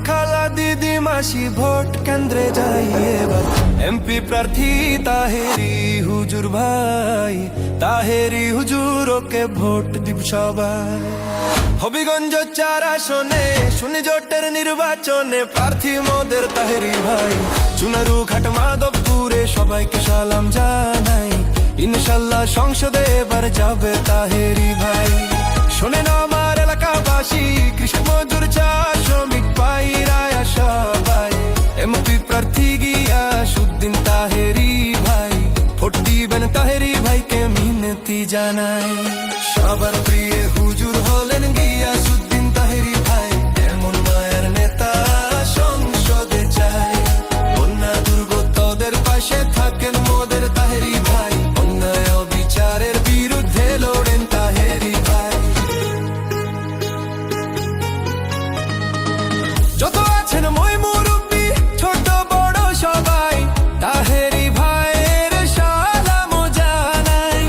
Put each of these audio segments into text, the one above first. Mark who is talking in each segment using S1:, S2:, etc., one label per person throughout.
S1: খালা দিদি মাসি ভোট কেন্দ্রে যাই এবার এমপি প্রার্থী তাহেরি হুজুর ভাই, তাহেরি হুজুর ওকে ভোট দিব সবাই। হবিগঞ্জ 4 আসনে শুনি জোটের নির্বাচনে প্রার্থী মোদের তাহেরি ভাই। চুনারু ঘাট মাধবপুরে সবাইকে সালাম জানাই, ইনশাল্লাহ সংসদে এবার যাবে তাহেরি ভাই। শোনেন আমার এলাকাবাসী, কৃষক মজুর চা শ্রমিক পাইরায়া সবাই, এমপি প্রার্থী গিয়াসউদ্দিন তাহেরি ভাই, ভোট দিবেন তাহেরি ভাইকে মিনতি জানাই। সবার প্রিয় হুজুর হলেন গিয়াসউদ্দিন তাহেরি ভাই, এমন মায়ের নেতা সংসদে চাই। বন্যা দুর্গতদের পাশে থাকেন মোদের তাহেরি ভাই, অন্যায় অবিচারের বিরুদ্ধে লড়েন তাহেরি ভাই। যত আছেন মই মুরব্বি ছোট বড় সবাই, তাহেরি ভাইয়ের সালাম জানাই।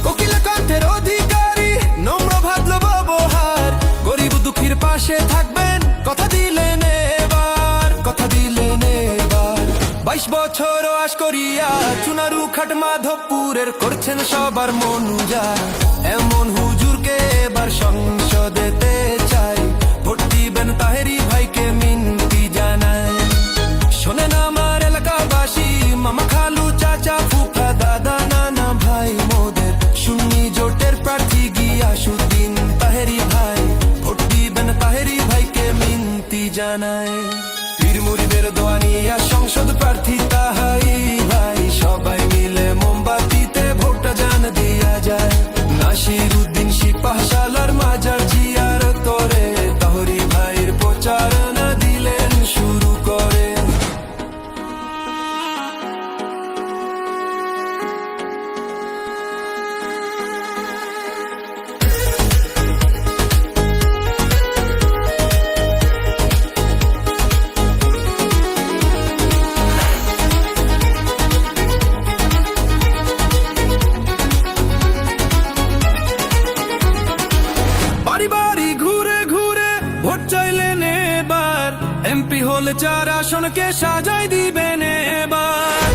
S1: কোকিল কণ্ঠের অধিকারী, নম্র ভদ্র ব্যবহার, গরিব দুঃখীর পাশে থাকবেন কথা দিলেন এবার, কথা দিলেন এবার। 22 বছর আশ করিয়া চুনারু ঘাট মাধবপুরের করছেন সবার মন উজাড়, এমন হুজুরকে এবার সংসদেতে চাই, ভোট দিবেন তাহেরি ভাইকে মিনতি জানাই। শোনেন আমার এলাকাবাসী, মামা খালু চাচা ফুফা দাদা নানা ভাই মোদের সুন্নি জোটের প্রার্থী গিয়াসউদ্দিন তাহেরি ভাই, ভোট দিবেন তাহেরি ভাইকে মিনতি জানাই। পীর মুরিদের দোয়া নিয়া সংসদ প্রার্থী তাহেরি ভাই, সবাই মিলে মোমবাতিতে ভোটটা জান দিয়া যায়। নাসিরউদ্দিন সিপাহসালার মাজার জিয়ারত করে তাহেরি ভাইয়ের প্রচারণা দিলেন শুরু করে। বাড়ি বাড়ি ঘুরে ঘুরে ভোট চাইলেন এবার, এমপি হলে 4 আসনকে সাজাই দিবেন এবার।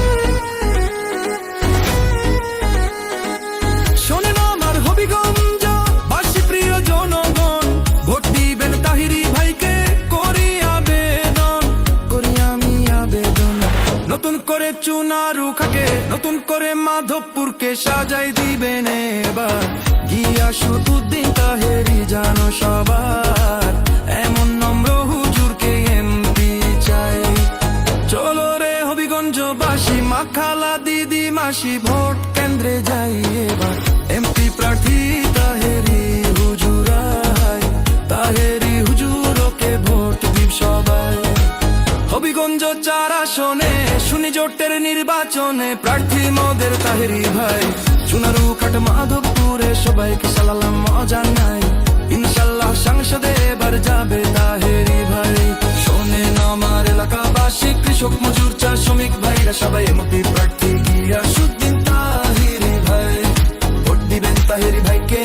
S1: শোনেন আমার হবিগঞ্জ বাসী প্রিয় জনগণ, ভোট দিবেন তাহেরি ভাইকে করি আবেদন, করি আমি আবেদন। নতুন করে চুনারু খাকে, নতুন করে মাধবপুরকে সাজাই দিবেন এবার, গিয়াসউদ্দিন তাহেরি জানো সবার, এমন নম্র হুজুরকে এমপি চাই। চলো রে হবিগঞ্জবাসী, মা খালা দিদি মাসি ভোট কেন্দ্রে যাই এবার, এমপি প্রার্থী তাহেরি হুজুর আই, তাহেরি হুজুর ওকে ভোট দিব সবাই। হবিগঞ্জ 4 আসনে শুনি জোটের নির্বাচনে প্রার্থী মোদের তাহেরি ভাই। চুনারু ঘাট মাধবপুরে সবাইকে সালাম জানাই, ইনশাল্লাহ সংসদে এবার যাবে তাহেরি ভাই। শোনেন আমার এলাকাবাসী, কৃষক মজুর চা শ্রমিক ভাইরা সবাই, এমপি প্রার্থী গিয়াসউদ্দিন তাহেরি ভাই, ভোট দিবেন তাহেরি ভাইকে।